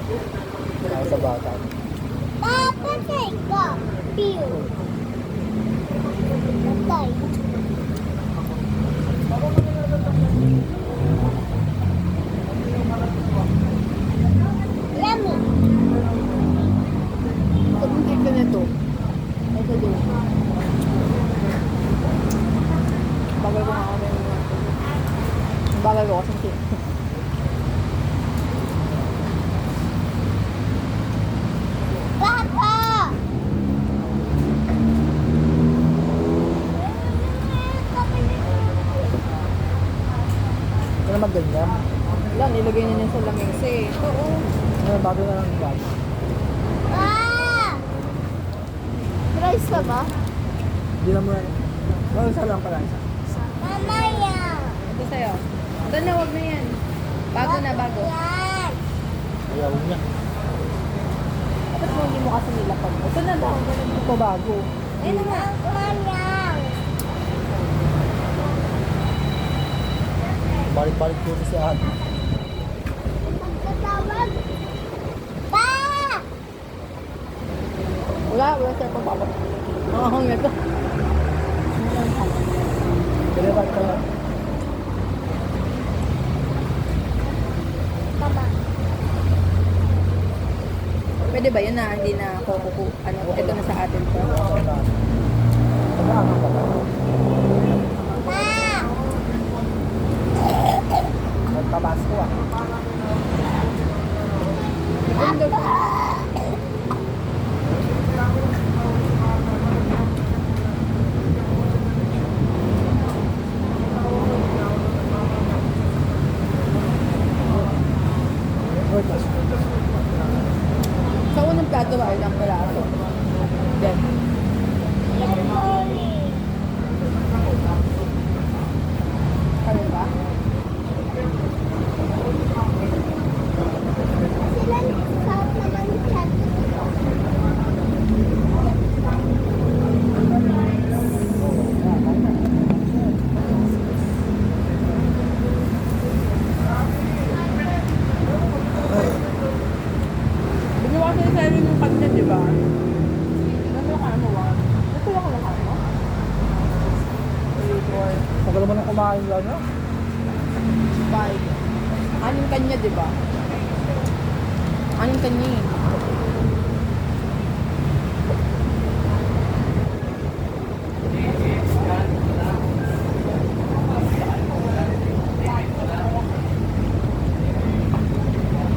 Sa bata. Dapat ay ka. Piyo. Patay. Lamig. Kapag ka na to. Ito doon. Bagay ko nga kami. Bagay ko kasi. Papa! Ito naman ganyan. Wala, nilagay niya niya sa lamesa eh. Oo. Ano, bago na lang yung bago. Ah! Rice ka ba? Hindi na mo yan. Well, isa lang pala isa. Mamaya. Ito sa'yo. Ito na, wag na yan. Bago na, bago. Yan. Ayaw niya. Dapat mo hindi mo kasi nilapag. Ito na daw. Ito bago. Ayun na nga. Mamaya. Balik-balik po si Ate. Pagkatawag. Pa! Wala sir pang babak. Oo, nga ito. Deliver ka lang. Mama. Pwede ba yun na hindi na kukuku? Ano, ito na sa atin pa. Tagaan ka ba? Pa! Tabasco ah. Ganda. Sa unang plato ay lang pala ako. Then, ano ba? Sila nagsasaot naman yung chat. Bigla kasi sa rin yung kanya, di ba? Ano ka mo ba? Ito lang ang mo? 3, 4, Tagal mo na kumain lang no? 5. Anong kanya, di ba? Anong kanya eh?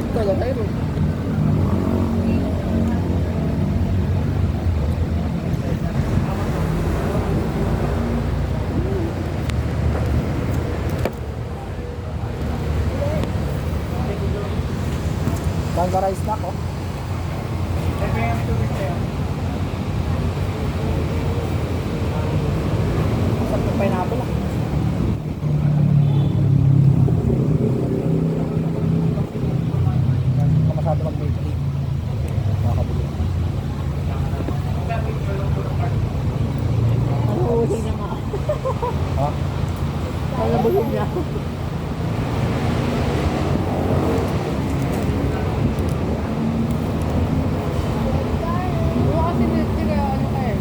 Ito lang tayo. Bangga rice na ako. Masarap yung pineapple ah. Hindi masyado mag-bakery. Makakabili. Nabuhuli niya nga. Ha? Nabuhuli niya. Oo kasi dito kaya ano kayo.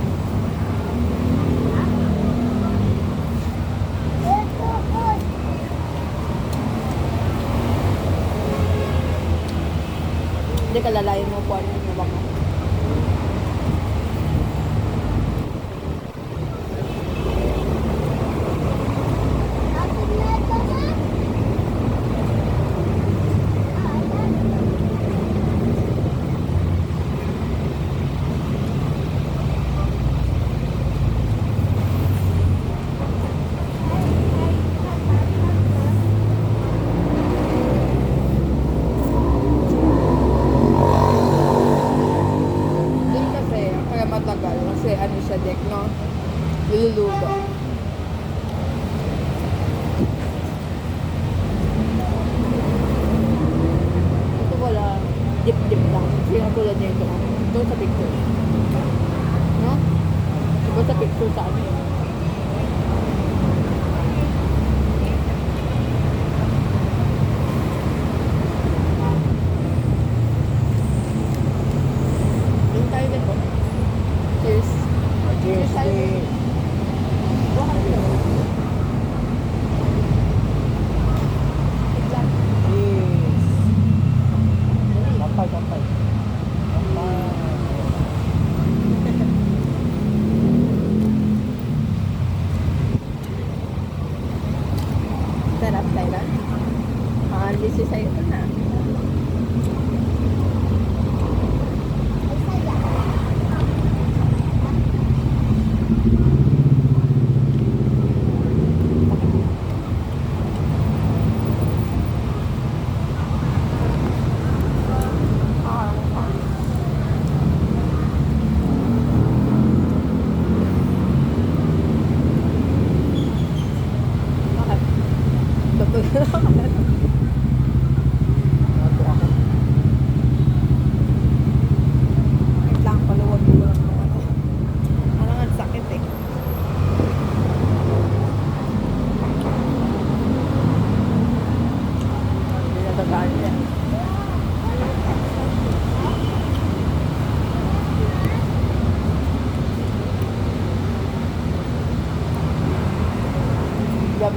Hindi ka lalayin mo po ano yung mabang mo. Doon kasi, kaya matagal. Kasi ano siya deck, no? Lululuto. Ito wala. Dip-dip lang. Sinatulad niya ito. Ito sa picture. No? Ito sa picture sa ano yun.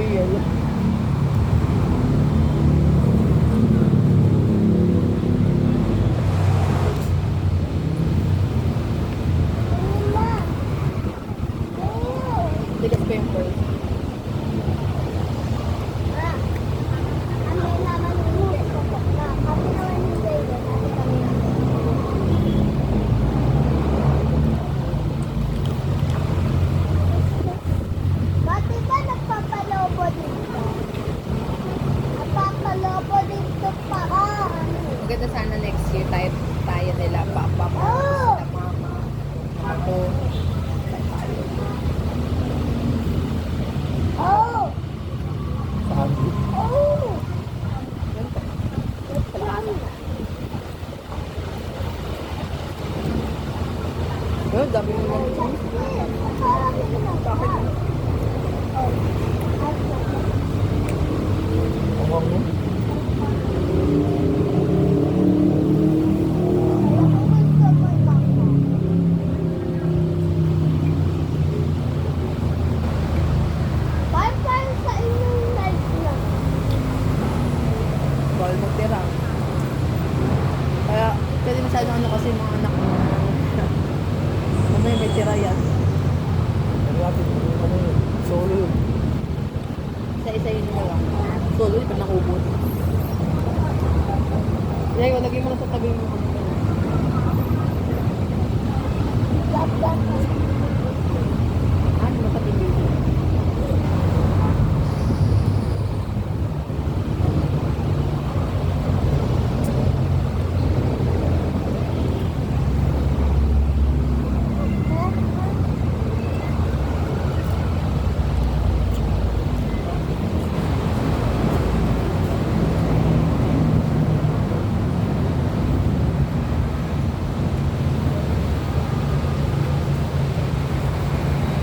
Gabriel. Mama. Ayun. Tigas pa yung pearl. Ah. Kami naman hindi ko na. Kami naman hindi. Dati kami naman. Bakit ba nagpapalobo dito? Nagpapalobo dito pa ka. Maganda sana next year tayo nila papa, Oh! sila mama, ako. Tayo. Oh! Sabi. Oh! Ganito. Palasa. Oh, dami mo lang. Ang mo? Bawal magtira. Kaya, pwede masyadong ano kasi mga anak mo. Ano yung may tira yan? Ano natin? Ano yun? Solo yun. Isa-isayin mo lang. Solo, di pa nakubot. Kaya, lagay mo lang sa tabi mo. Ano, makatindi.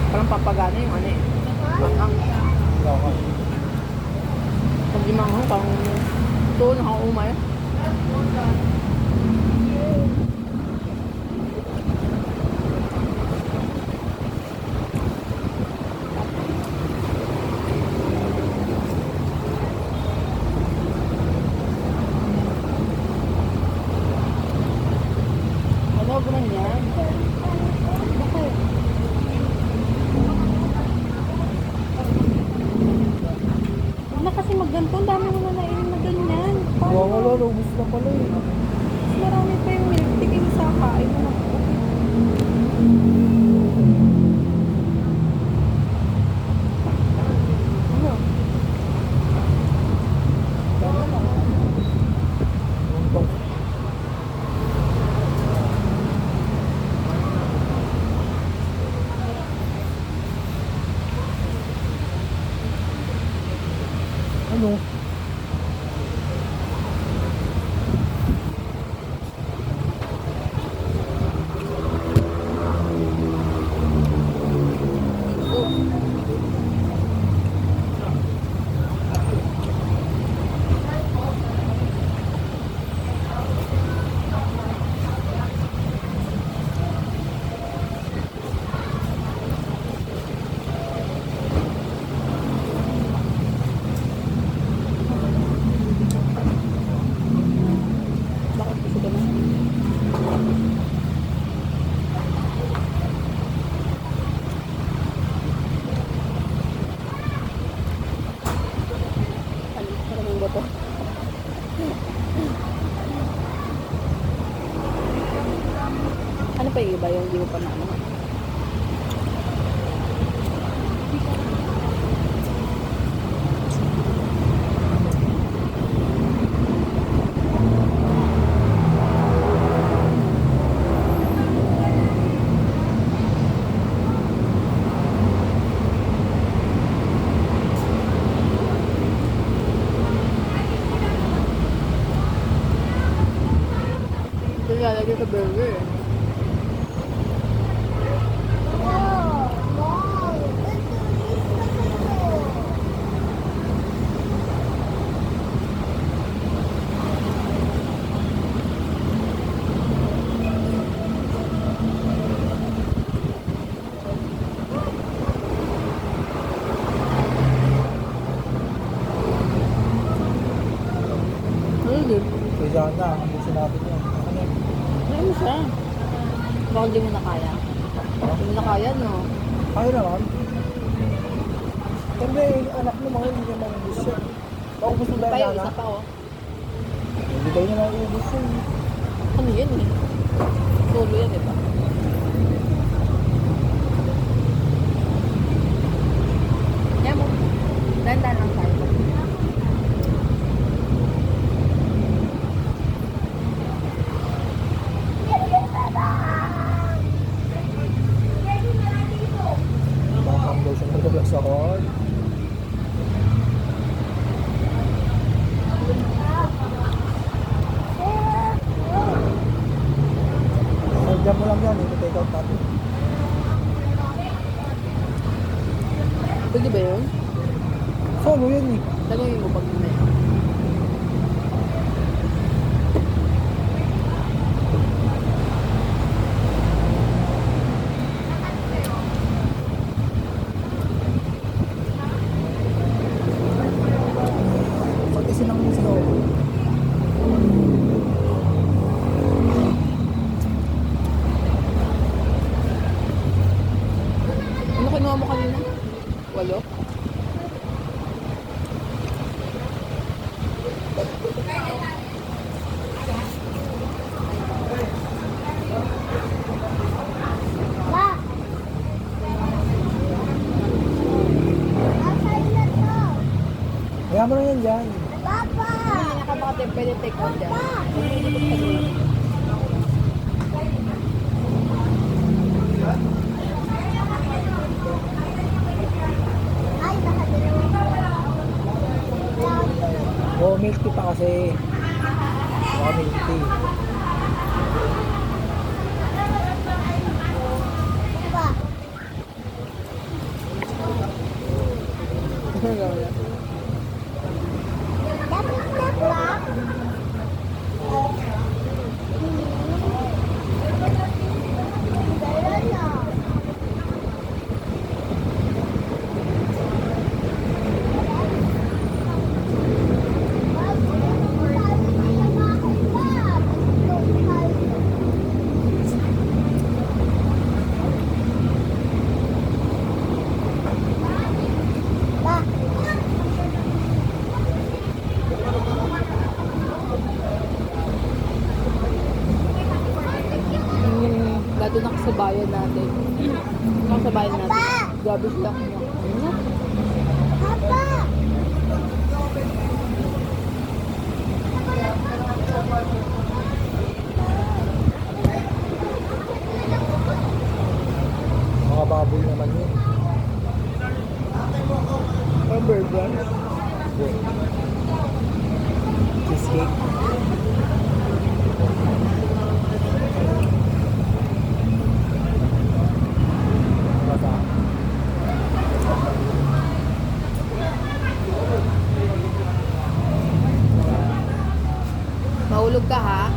Parang papagana yung ano eh. Manghang. Baka. Pag di manghang, parang ito, nakaumay. Ano ba naman yan? Bakit? Huwag na kasi magganto. Ang dami mo na nainin na ganyan. Wala, wala. Ubus na pala eh. Mas marami pa yung milk tea kaysa sa kain mo na po. Ano? Ang bang. Ano? Bakit gusto ka na? Ano? Maraming bato. Ano pa yung iba yung hindi mo pa na ano? Ito nilalagay sa burger. Ano siya? Baka hindi mo na kaya. Hindi mo na kaya, no? Kaya naman. Hindi, anak mo mga hindi naman ubus siya. Baka gusto ba Tayo, yan, isa pa, oh. Hindi tayo naman ubus yun. Ano yan, eh? Solo yan, diba? Yan mo. Dandan lang tayo. Bakang daw siya nagaglas ako. Diyan mo lang yan, take out natin. Pwede ba yun? Solo yan eh. Tanungin mo pag may. Pag isinang mo siya. Ano kinuha mo kanina? 8? Pa! Nasaan na to? Kaya mo na yan dyan. Papa! Hindi ka baka pwede take out dyan. Ay, nakadalawa. Oo, milk tea pa kasi. Oo, milk tea. Pa! Ano gawin? Dapat na pa? Dala na. Pa! Lalo na kasabayan natin. Kasabayan natin. Papa! Grabe sila kanya. Ano? Papa! Mga baboy naman yun. Or burger. Cheesecake. Basta. Mahulog ka ha?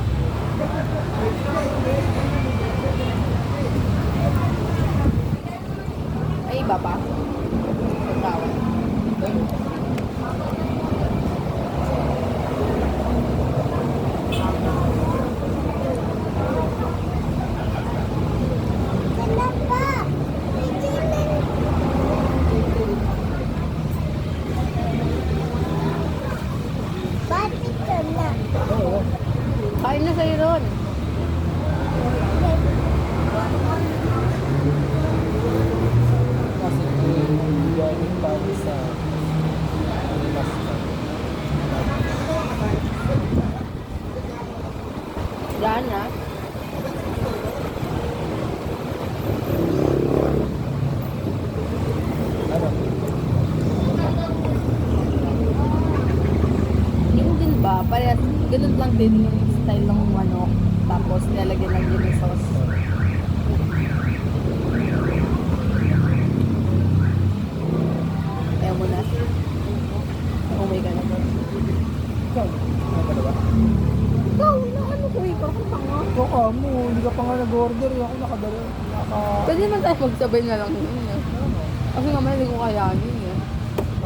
Ay, iba pa. Pagkawan. Sana pa! May chicken! Bakit ka na? Oo. Kain na sa'yo ron. Kasi galing tayo sa pasta. Diyan na. Ano? Yun din ba? Parehas, ganun lang din yung style ng manok. Tapos nilalagyan lang yun ng sauce. Ayaw mo na. Umay ka na. Ikaw? Ano ka na ba? Ikaw, na ano ko ikaw? Ang tanga. Ikaw ka mo, hindi ka pa nga nag-order. Ako nakadala. Pwede naman tayo magsabay na lang yun. Eh. Kasi naman hindi ko kayanin eh.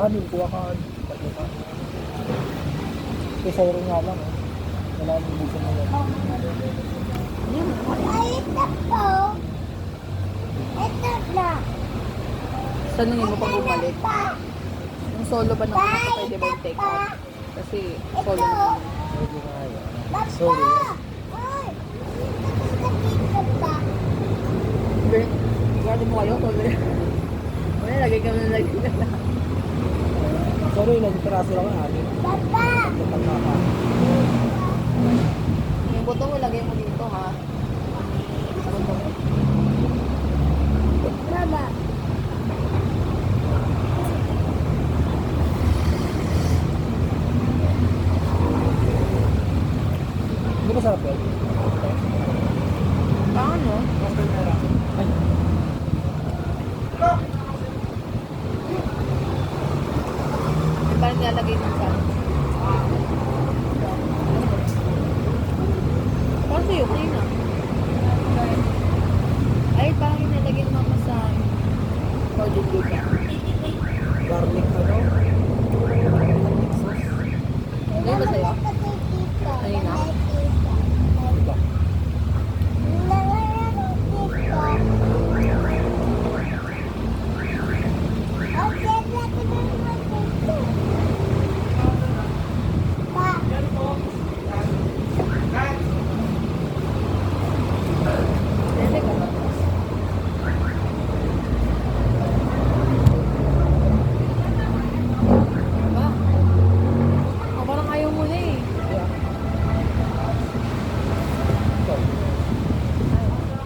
Anin, kuha ka. Tatlo ka. Kaya sa'yo rin nga lang. Wala nang buso mo yan. Hindi Tanungin mo pag bumalik. Yung solo ba nung una, pwede ba yung take out? Kasi solo naman. Pwede nga yun. Sorry. Uy! Dito pa. Guardo mo kayo, solo yan. Wala, lagay ka na lagay ka na. Sorry, nagpiraso lang ang akin. Papa! Pagkaka. Yung buto mo, lagay mo dito ha. Buto mo. Mama. Hindi ba sarap yun? Paano? Ay, Yung parang nilalagay din sa... Parang sa'yo, clean na. Ay, parang nilalagay ng mama sa... Powdered lupa. garlic ano? Garlic sauce. Ano ba sa'yo? Kanina? Diba? Pwede ka ba? Ba? Oh, parang ayaw mo na eh. Yeah. Ikaw.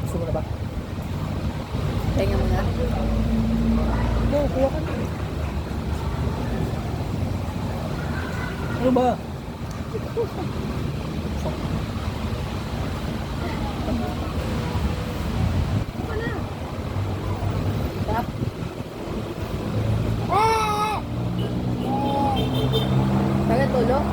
Gusto mo na ba? Tenga mo na. No, kuha ka na. Ano ba? Tap. Kaya tulog?